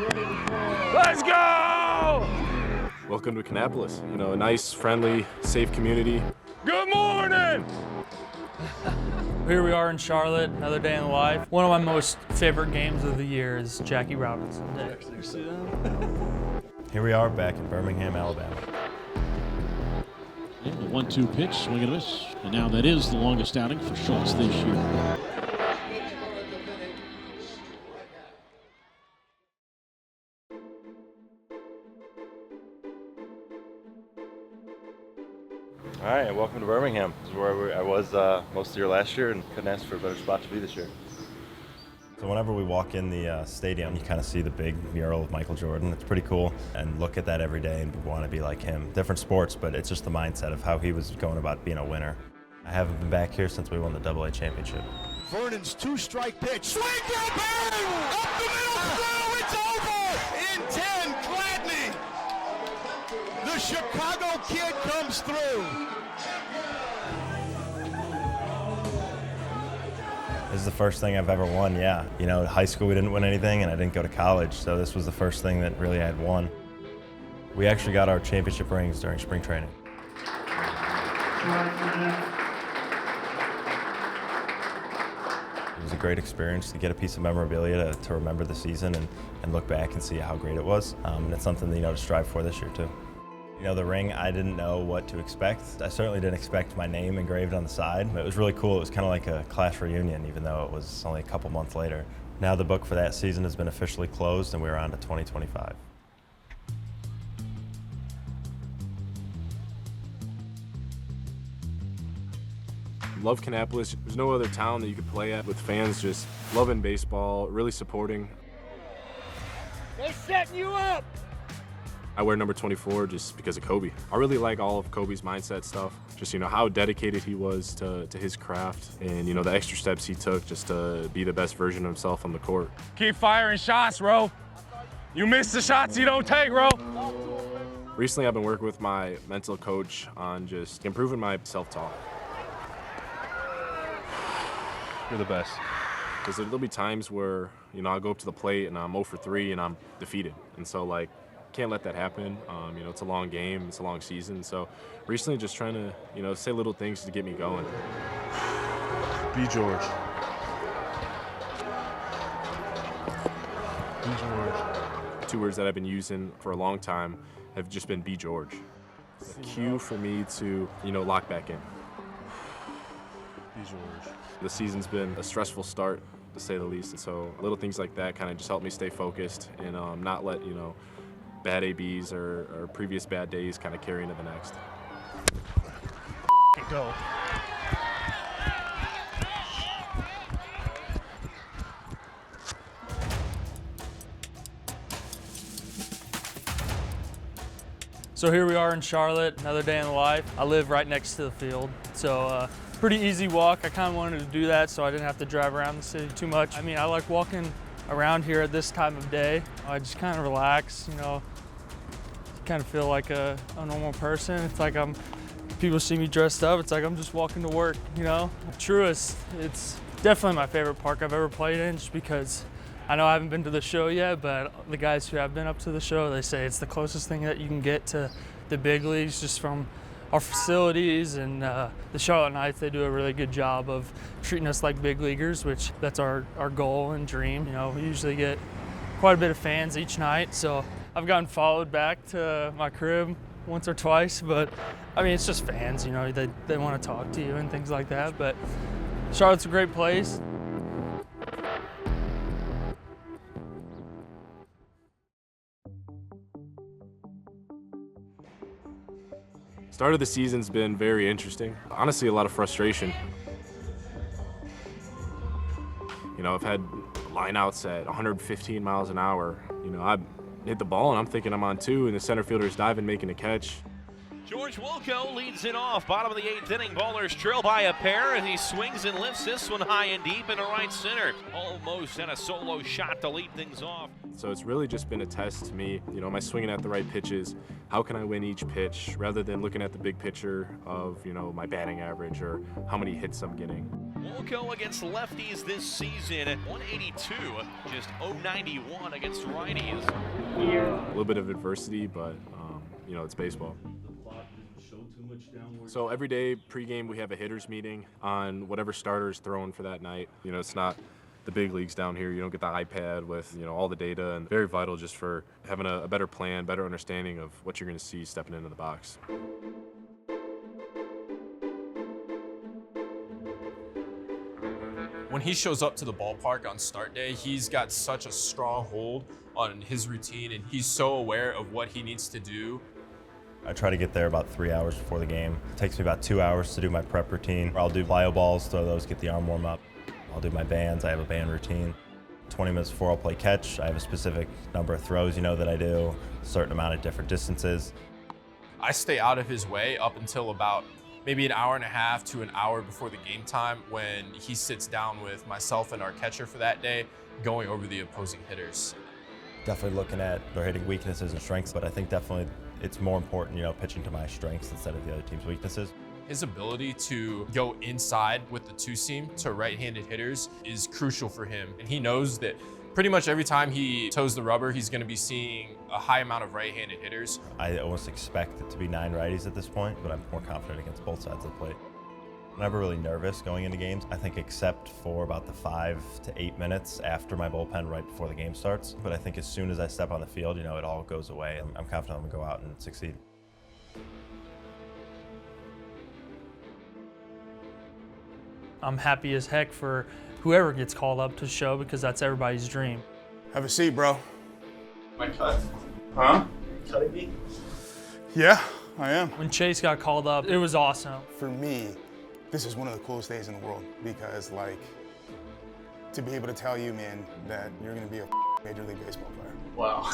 Let's go! Welcome to 𝗏𝗏𝗀𝗀. You know, a nice, friendly, safe community. Good morning! Here we are in Charlotte, another day in the life. One of my most favorite games of the year is Jackie Robinson Day. You see that? Here we are back in Birmingham, Alabama. And the 1-2 pitch, swing and a miss. And now that is the longest outing for Schultz this year. All right, and welcome to Birmingham. This is where I was most of the year last year and couldn't ask for a better spot to be this year. So whenever we walk in the stadium, you kind of see the big mural of Michael Jordan. It's pretty cool, and look at that every day and want to be like him. Different sports, but it's just the mindset of how he was going about being a winner. I haven't been back here since we won the 𝗏𝗏𝗀𝗋 championship. Vernon's two-strike pitch. Swing for a barrel! Up the middle throw! It's over! In 10, Gladney! The Chicago kid comes through. This is the first thing I've ever won, yeah. You know, in high school we didn't win anything, and I didn't go to college, so this was the first thing that really I had won. We actually got our championship rings during spring training. It was a great experience to get a piece of memorabilia to remember the season and look back and see how great it was. And it's something, you know, to strive for this year too. You know, the ring, I didn't know what to expect. I certainly didn't expect my name engraved on the side. It was really cool. It was kind of like a class reunion, even though it was only a couple months later. Now the book for that season has been officially closed, and we're on to 2025. Love 𝗏𝗏𝗀𝗀. There's no other town that you could play at with fans just loving baseball, really supporting. They're setting you up! I wear number 24 just because of Kobe. I really like all of Kobe's mindset stuff. Just, you know, how dedicated he was to his craft and, you know, the extra steps he took just to be the best version of himself on the court. Keep firing shots, bro. You miss the shots you don't take, bro. Recently, I've been working with my mental coach on just improving my self-talk. You're the best. Because there'll be times where, you know, I'll go up to the plate and I'm 0 for 3 and I'm defeated. And so, like, can't let that happen. You know, it's a long game, it's a long season. So recently just trying to, you know, say little things to get me going. Be George. Be George. 2 words that I've been using for a long time have just been be George. It's a cue for me to, you know, lock back in. Be George. The season's been a stressful start, to say the least. And so little things like that kind of just help me stay focused and not let, you know, bad ABs or previous bad days kind of carry into the next. Go. So here we are in Charlotte, another day in the life. I live right next to the field, so pretty easy walk. I kind of wanted to do that so I didn't have to drive around the city too much. I mean, I like walking around here at this time of day. I just kind of relax, you know, kind of feel like a normal person. It's like people see me dressed up, it's like I'm just walking to work, you know. 𝗏𝗏𝗀𝗀, it's definitely my favorite park I've ever played in, just because I know I haven't been to the show yet, but the guys who have been up to the show, they say it's the closest thing that you can get to the big leagues just from our facilities, and the Charlotte Knights, they do a really good job of treating us like big leaguers, which that's our goal and dream. You know, we usually get quite a bit of fans each night, so I've gotten followed back to my crib once or twice, but I mean, it's just fans, you know, they want to talk to you and things like that, but Charlotte's a great place. Start of the season's been very interesting. Honestly, a lot of frustration. You know, I've had lineouts at 115 miles an hour. You know, I hit the ball and I'm thinking I'm on 2 and the center fielder's diving, making a catch. George Wolkow leads it off. Bottom of the 8th inning, ballers trail by a pair as he swings and lifts this one high and deep into right center. Almost had a solo shot to lead things off. So it's really just been a test to me. You know, am I swinging at the right pitches? How can I win each pitch rather than looking at the big picture of, you know, my batting average or how many hits I'm getting? Wolkow against lefties this season, 182, just 091 against righties. A little bit of adversity, but you know, it's baseball. So every day pregame we have a hitters meeting on whatever starter is throwing for that night. You know, it's not the big leagues down here. You don't get the iPad with, you know, all the data, and very vital just for having a better plan, better understanding of what you're going to see stepping into the box. When he shows up to the ballpark on start day, he's got such a strong hold on his routine, and he's so aware of what he needs to do. I try to get there about 3 hours before the game. It takes me about 2 hours to do my prep routine. I'll do plyo balls, throw those, get the arm warm up. I'll do my bands. I have a band routine. 20 minutes before I'll play catch. I have a specific number of throws, you know, that I do, a certain amount of different distances. I stay out of his way up until about maybe an hour and a half to an hour before the game time, when he sits down with myself and our catcher for that day, going over the opposing hitters. Definitely looking at their hitting weaknesses and strengths, but I think definitely it's more important, you know, pitching to my strengths instead of the other team's weaknesses. His ability to go inside with the two-seam to right-handed hitters is crucial for him. And he knows that pretty much every time he toes the rubber, he's going to be seeing a high amount of right-handed hitters. I almost expect it to be 9 righties at this point, but I'm more confident against both sides of the plate. I'm never really nervous going into games, I think, except for about the 5 to 8 minutes after my bullpen right before the game starts. But I think as soon as I step on the field, you know, it all goes away. I'm confident I'm going to go out and succeed. I'm happy as heck for whoever gets called up to show, because that's everybody's dream. Have a seat, bro. My cut? Huh? Cutting me? Yeah, I am. When Chase got called up, it was awesome. For me, this is one of the coolest days in the world, because, like, to be able to tell you, man, that you're gonna be a Major League Baseball player. Wow.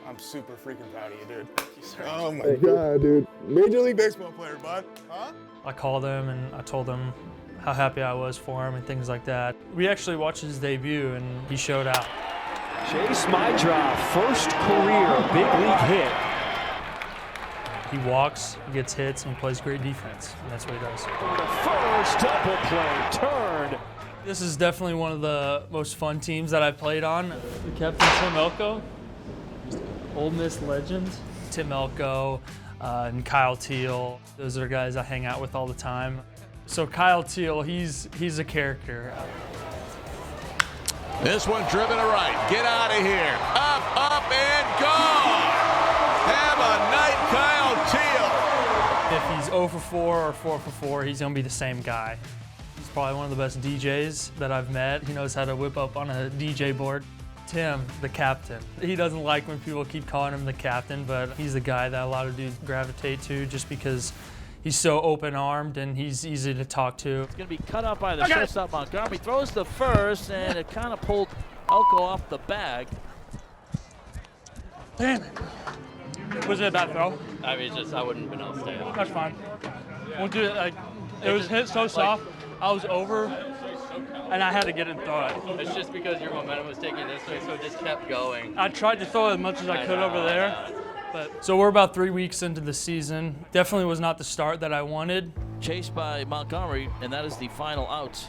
I'm super freaking proud of you, dude. Thank you, sir. Oh my God, dude. Major League Baseball player, bud. Huh? I called him and I told him how happy I was for him and things like that. We actually watched his debut and he showed out. 𝗪𝗪, first career big league hit. He walks, he gets hits, and he plays great defense, and that's what he does. First double play, turned. This is definitely one of the most fun teams that I've played on. The captain, 𝗪𝗪, Ole Miss legend. 𝗪𝗪 and Kyle Teel, those are guys I hang out with all the time. So Kyle Teel, he's a character. This one driven to right. Get out of here. Up, and gone. Have a night, Kyle Teel. If he's 0 for 4 or 4 for 4, he's going to be the same guy. He's probably one of the best DJs that I've met. He knows how to whip up on a DJ board. Tim, the captain. He doesn't like when people keep calling him the captain, but he's the guy that a lot of dudes gravitate to just because he's so open-armed and he's easy to talk to. It's going to be cut up by the shortstop. Montgomery throws the first, and it kind of pulled 𝗪𝗪 off the bag. Damn it. Was it a bad throw? I mean, it's just I wouldn't have been able to stay up. That's fine. We'll do it. Like, it was hit so soft. I was over, and I had to get it and throw it. It's just because your momentum was taking this way, so it just kept going. I tried to throw as much as I could over there. But, so we're about 3 weeks into the season. Definitely was not the start that I wanted. Chased by Montgomery, and that is the final out.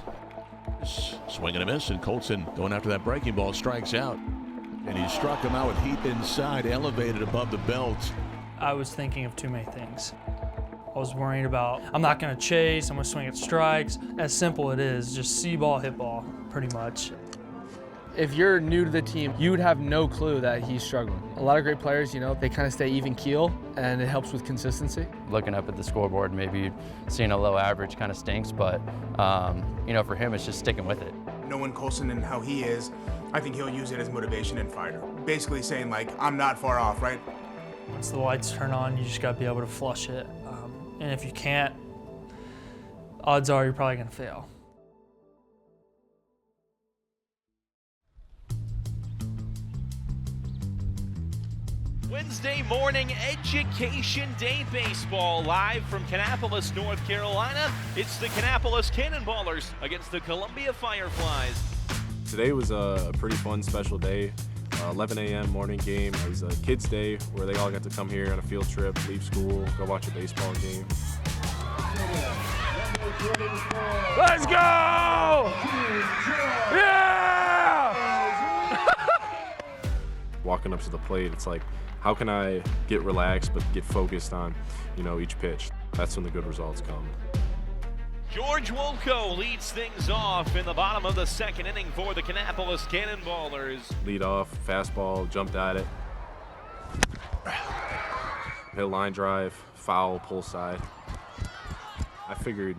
Swing and a miss, and Colson going after that breaking ball, strikes out. And he struck him out with heat inside, elevated above the belt. I was thinking of too many things. I was worrying about, I'm not going to chase, I'm going to swing at strikes. As simple it is, just see ball, hit ball, pretty much. If you're new to the team, you would have no clue that he's struggling. A lot of great players, you know, they kind of stay even keel, and it helps with consistency. Looking up at the scoreboard, maybe seeing a low average kind of stinks, but you know, for him, it's just sticking with it. Knowing Colson and how he is, I think he'll use it as motivation and fire. Basically saying, like, I'm not far off, right? Once the lights turn on, you just got to be able to flush it. And if you can't, odds are you're probably going to fail. Wednesday morning Education Day baseball live from Kannapolis, North Carolina. It's the Kannapolis Cannonballers against the Columbia Fireflies. Today was a pretty fun, special day. 11 a.m. morning game. It was a kids' day where they all got to come here on a field trip, leave school, go watch a baseball game. Let's go! Yeah! Walking up to the plate, it's like, how can I get relaxed but get focused on, each pitch? That's when the good results come. George Wolkow leads things off in the bottom of the second inning for the 𝗏𝗏𝗀𝗀 Cannonballers. Lead off, fastball, jumped at it. Hit a line drive, foul, pull side. I figured,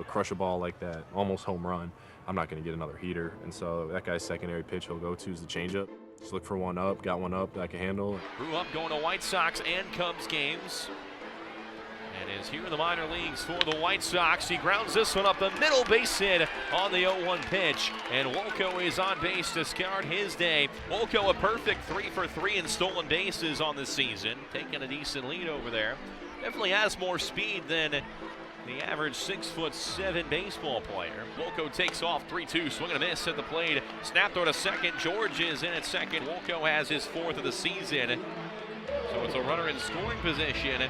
crush a ball like that, almost home run, I'm not going to get another heater. And so that guy's secondary pitch he'll go to is the changeup. Just look for one up, got one up that I can handle. Grew up going to White Sox and Cubs games. And is here in the minor leagues for the White Sox. He grounds this one up the middle, base hit on the 0-1 pitch. And Wolkow is on base to start his day. Wolkow a perfect 3 for 3 in stolen bases on the season. Taking a decent lead over there. Definitely has more speed than the average 6'7" baseball player. Wolkow takes off 3-2, swing and a miss at the plate. Snap throw to second. George is in at second. Wolkow has his 4th of the season. So it's a runner in scoring position.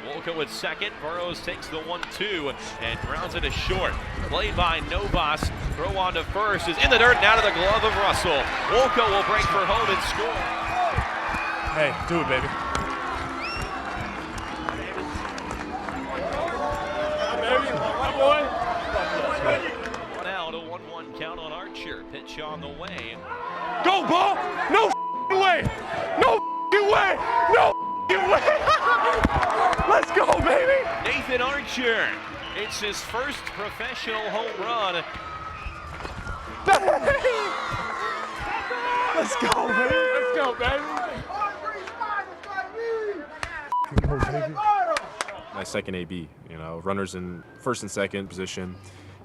Wolkow at second. Burrows takes the 1-2 and grounds it to short. Played by 𝗏𝗏𝘀𝗶𝗹. Throw on to first is in the dirt and out of the glove of Russell. Wolkow will break for home and score. Hey, do it, baby. One out, a 1-1 count on Archer. Pitch on the way. Go, ball! No way! No way! No way! Let's go, baby! Nathan Archer. It's his first professional home run. Let's go, baby! Let's go, baby! My second AB, runners in first and second position,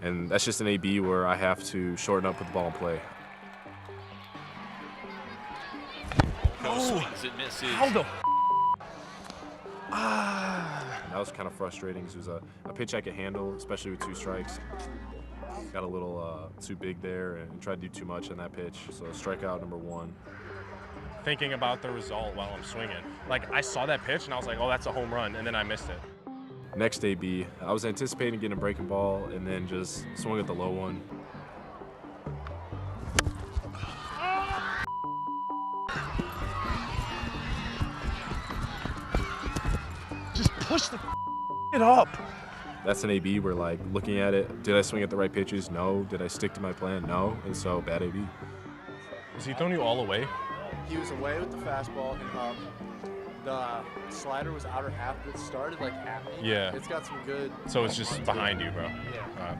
and that's just an AB where I have to shorten up with the ball and play. Swings and misses. How the That was kind of frustrating because it was a pitch I could handle, especially with 2 strikes. Got a little too big there and tried to do too much on that pitch, so strikeout number 1. Thinking about the result while I'm swinging. Like, I saw that pitch and I was like, oh, that's a home run, and then I missed it. Next AB, I was anticipating getting a breaking ball and then just swung at the low one. Just push the it up. That's an AB where, like, looking at it, did I swing at the right pitches? No. Did I stick to my plan? No. And so, bad AB. Is he throwing you all away? He was away with the fastball and up. The slider was outer half, but it started like at me. Yeah. It's got some good. So it's just behind you, bro. Yeah.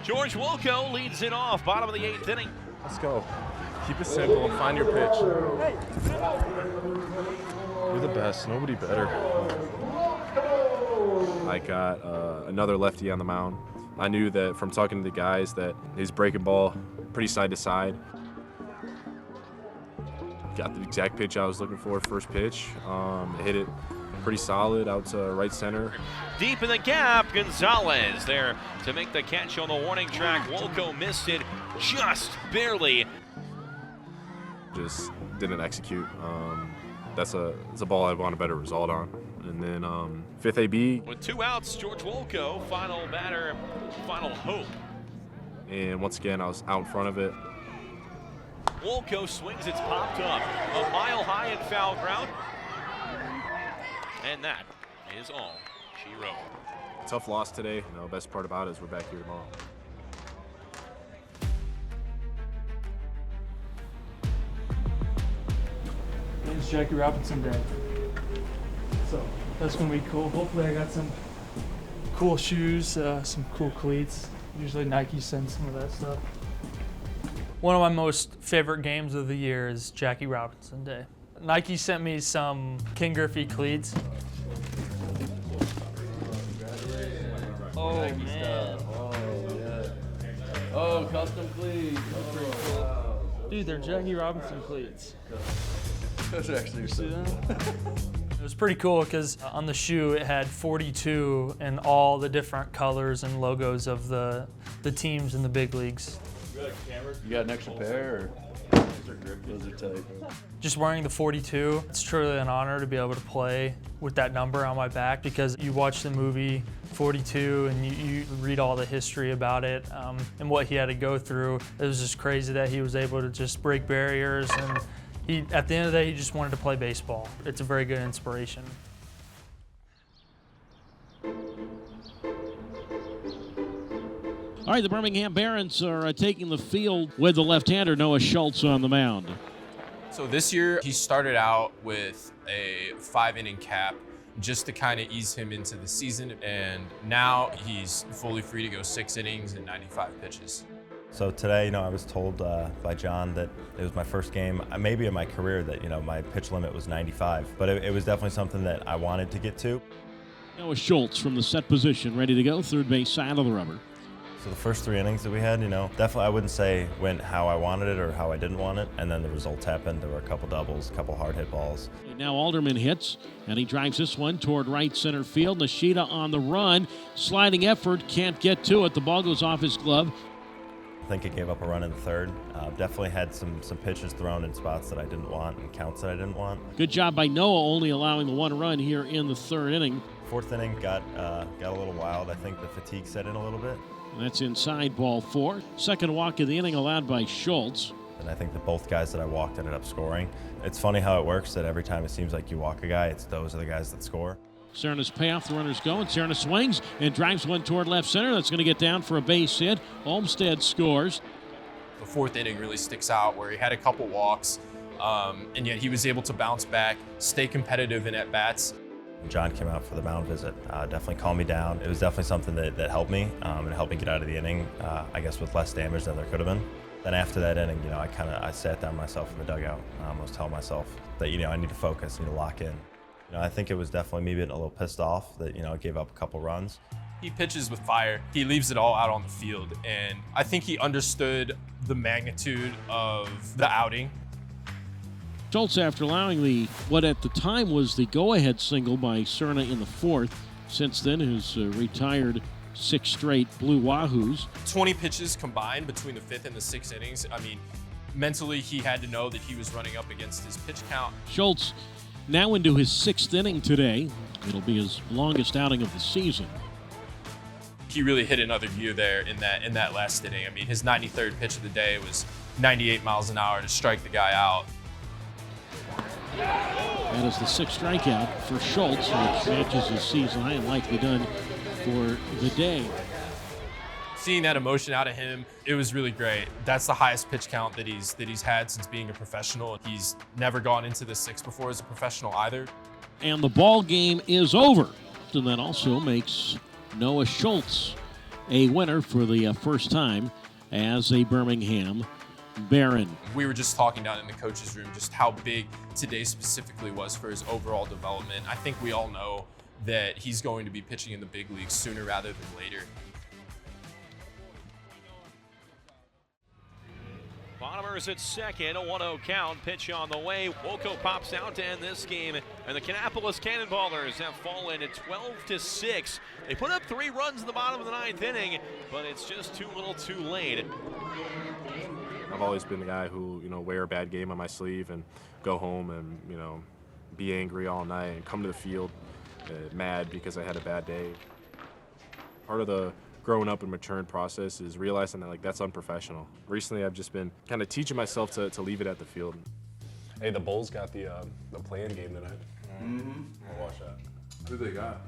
George Wolkow leads it off, bottom of the 8th inning. Let's go. Keep it simple and find your pitch. You're the best. Nobody better. I got another lefty on the mound. I knew that from talking to the guys that his breaking ball pretty side to side. Got the exact pitch I was looking for, first pitch. Hit it pretty solid out to right center. Deep in the gap, Gonzalez there to make the catch on the warning track. Wolkow missed it just barely. Just didn't execute. It's a ball I'd want a better result on. And then 5th AB. With 2 outs, George Wolkow, final batter, final hope. And once again, I was out in front of it. Wolkow swings, it's popped up. A mile high in foul ground. And that is all she wrote. Tough loss today. Best part about it is we're back here tomorrow. It's Jackie Robinson Day. So that's gonna be cool. Hopefully I got some cool shoes, some cool cleats. Usually Nike sends some of that stuff. One of my most favorite games of the year is Jackie Robinson Day. Nike sent me some Ken Griffey cleats. Oh man. Oh, custom cleats. Wow. Dude, they're Jackie Robinson cleats. Those actually are so It was pretty cool because on the shoe it had 42 and all the different colors and logos of the teams in the big leagues. You got an extra pair? Or? Those are tight. Just wearing the 42, it's truly an honor to be able to play with that number on my back, because you watch the movie 42 and you read all the history about it and what he had to go through. It was just crazy that he was able to just break barriers, and at the end of the day, he just wanted to play baseball. It's a very good inspiration. All right, the Birmingham Barons are taking the field with the left-hander Noah Schultz on the mound. So this year, he started out with a 5-inning cap just to kind of ease him into the season, and now he's fully free to go 6 innings and 95 pitches. So today, I was told by John that it was my first game, maybe in my career, that my pitch limit was 95, but it was definitely something that I wanted to get to. Noah Schultz from the set position, ready to go, third base side of the rubber. So the first 3 innings that we had, definitely I wouldn't say went how I wanted it or how I didn't want it, and then the results happened. There were a couple doubles, a couple hard hit balls. And now Alderman hits, and he drives this one toward right center field. 𝗕liche on the run, sliding effort, can't get to it. The ball goes off his glove. I think it gave up a run in the third. Definitely had some pitches thrown in spots that I didn't want and counts that I didn't want. Good job by Noah, only allowing the 1 run here in the 3rd inning. 4th inning got a little wild. I think the fatigue set in a little bit. That's inside, ball 4. Second walk of the inning allowed by Schultz. And I think that both guys that I walked ended up scoring. It's funny how it works that every time it seems like you walk a guy, those are the guys that score. 𝗤𝗏's payoff, the runners go, and 𝗤𝗏 swings and drives one toward left center. That's going to get down for a base hit. Olmstead scores. The 4th inning really sticks out, where he had a couple walks, and yet he was able to bounce back, stay competitive in at-bats. John came out for the mound visit, definitely calmed me down. It was definitely something that helped me, and helped me get out of the inning, I guess with less damage than there could have been. Then after that inning, I sat down myself in the dugout. I was telling myself that, I need to focus, I need to lock in. I think it was definitely me being a little pissed off that, it gave up a couple runs. He pitches with fire. He leaves it all out on the field, and I think he understood the magnitude of the outing. Schultz, after allowing what at the time was the go-ahead single by 𝗤𝗏 in the 4th, since then has retired 6 straight Blue Wahoos. 20 pitches combined between the 5th and the 6th innings. I mean, mentally he had to know that he was running up against his pitch count. Schultz now into his 6th inning today. It'll be his longest outing of the season. He really hit another gear there in that last inning. I mean, his 93rd pitch of the day was 98 miles an hour to strike the guy out. That is the 6th strikeout for Schultz, which matches his season high and likely done for the day. Seeing that emotion out of him, it was really great. That's the highest pitch count that he's had since being a professional. He's never gone into the 6 before as a professional either. And the ball game is over. And that also makes Noah Schultz a winner for the first time as a Birmingham Baron. We were just talking down in the coach's room just how big today specifically was for his overall development. I think we all know that he's going to be pitching in the big leagues sooner rather than later. Bonnemer's at second, a 1-0 count, pitch on the way. Wolkow pops out to end this game, and the Kannapolis Cannonballers have fallen at 12-6. They put up 3 runs in the bottom of the 9th inning, but it's just too little too late. I've always been the guy who, wear a bad game on my sleeve and go home and, be angry all night and come to the field mad because I had a bad day. Part of the growing up and maturing process is realizing that that's unprofessional. Recently, I've just been kind of teaching myself to leave it at the field. Hey, the Bulls got the play-in game tonight. I'll watch that. Who they got?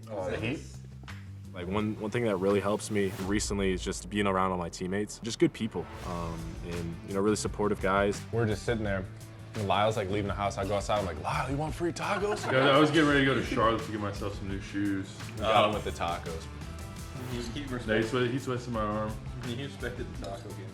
The Heat. Like one thing that really helps me recently is just being around all my teammates, just good people, and really supportive guys. We're just sitting there. And Lyle's leaving the house. I go outside. I'm like, Lyle, you want free tacos? Yeah, I was getting ready to go to Charlotte to get myself some new shoes. Got him with the tacos. He twisted my arm. He respected the taco game.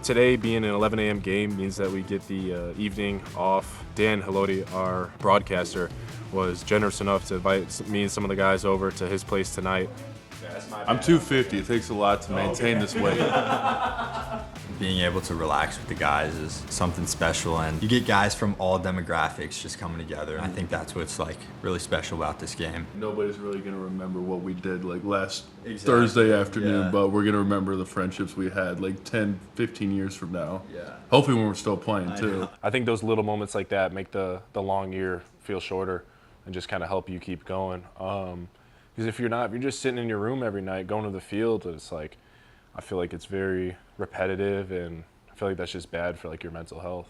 Today being an 11 a.m. game means that we get the evening off. 𝗵𝗏, our broadcaster, was generous enough to invite me and some of the guys over to his place tonight. I'm 250. It takes a lot to maintain this weight. being able to relax with the guys is something special, and you get guys from all demographics just coming together, and I think that's what's like really special about this game. Nobody's really gonna remember what we did like last Thursday afternoon, but we're gonna remember the friendships we had like 10, 15 years from now. Yeah. Hopefully when we're still playing too. I think those little moments like that make the long year feel shorter and just kind of help you keep going. Because if you're just sitting in your room every night going to the field, it's like, I feel like it's very repetitive, and I feel like that's just bad for like your mental health.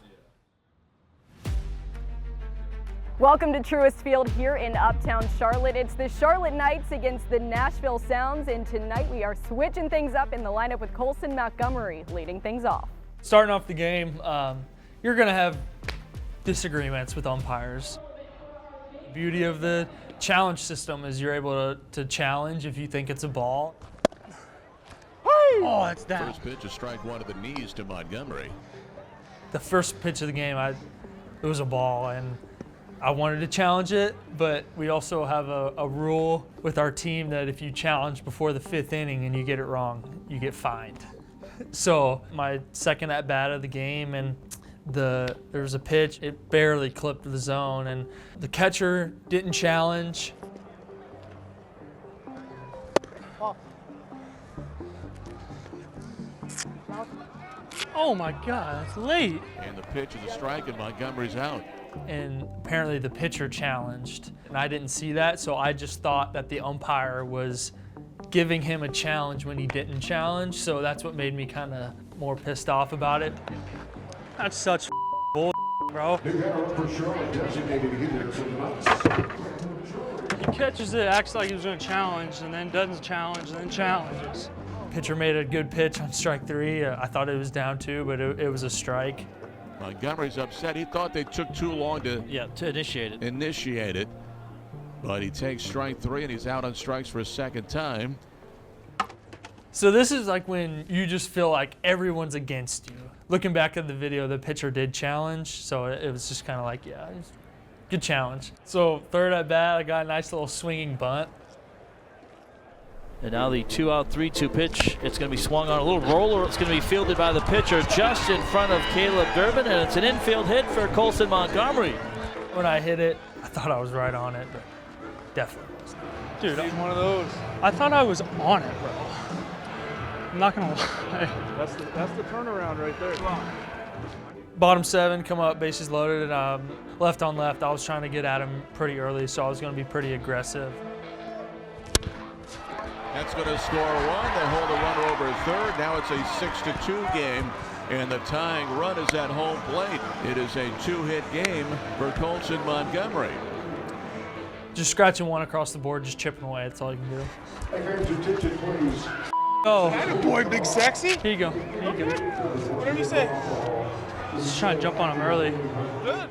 Welcome to Truist Field here in Uptown Charlotte. It's the Charlotte Knights against the Nashville Sounds, and tonight we are switching things up in the lineup with Colson Montgomery leading things off. Starting off the game, you're going to have disagreements with umpires. The beauty of the challenge system is you're able to challenge if you think it's a ball. Oh, it's down. First pitch, a strike one to the knees to Montgomery. The first pitch of the game, it was a ball, and I wanted to challenge it, but we also have a rule with our team that if you challenge before the 5th inning and you get it wrong, you get fined. So my second at bat of the game, and there was a pitch, it barely clipped the zone, and the catcher didn't challenge. Oh my God, that's late. And the pitch is a strike, and Montgomery's out. And apparently the pitcher challenged, and I didn't see that, so I just thought that the umpire was giving him a challenge when he didn't challenge, so that's what made me kind of more pissed off about it. That's such bull, bro. He catches it, acts like he was going to challenge, and then doesn't challenge, and then challenges. Pitcher made a good pitch on strike 3. I thought it was down 2, but it was a strike. Montgomery's upset. He thought they took too long to initiate it. But he takes strike 3, and he's out on strikes for a second time. So this is like when you just feel like everyone's against you. Looking back at the video, the pitcher did challenge, so it was just kind of like, yeah, good challenge. So third at bat, I got a nice little swinging bunt. And now the 2-out, 3-2 pitch. It's going to be swung on a little roller. It's going to be fielded by the pitcher just in front of 𝗂𝗏 and it's an infield hit for Colson Montgomery. When I hit it, I thought I was right on it, but definitely wasn't. Dude, I'm one of those. I thought I was on it, bro. I'm not going to lie. That's the turnaround right there. Bottom 7, come up, bases loaded, and left on left. I was trying to get at him pretty early, so I was going to be pretty aggressive. That's going to score 1. They hold a runner over third. Now it's a 6-2 game, and the tying run is at home plate. It is a 2-hit game for Colson Montgomery. Just scratching one across the board, just chipping away. That's all you can do. Oh, boy, big sexy. Here you go. Here you go. Whatever you say. Just trying to jump on him early. Good.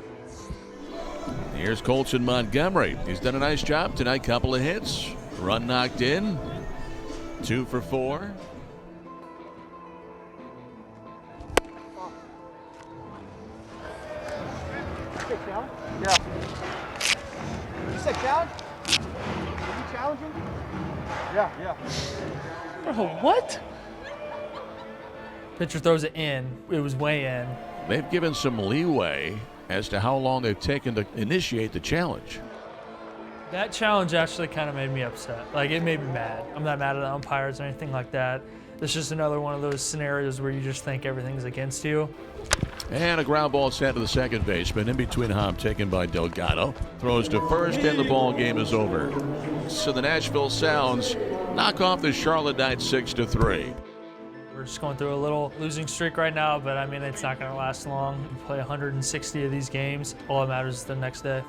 Here's Colson Montgomery. He's done a nice job tonight. Couple of hits. Run knocked in. 2 for 4. Yeah. You said challenge? Are you challenging? Yeah. Bro, what? Pitcher throws it in. It was way in. They've given some leeway as to how long they've taken to initiate the challenge. That challenge actually kind of made me upset. Like, it made me mad. I'm not mad at the umpires or anything like that. It's just another one of those scenarios where you just think everything's against you. And a ground ball sent to the second baseman. In between hop taken by 𝗏𝗏. Throws to first, and the ball game is over. So the Nashville Sounds knock off the Charlotte Knights 6-3. We're just going through a little losing streak right now, but I mean, it's not going to last long. We play 160 of these games. All that matters is the next day.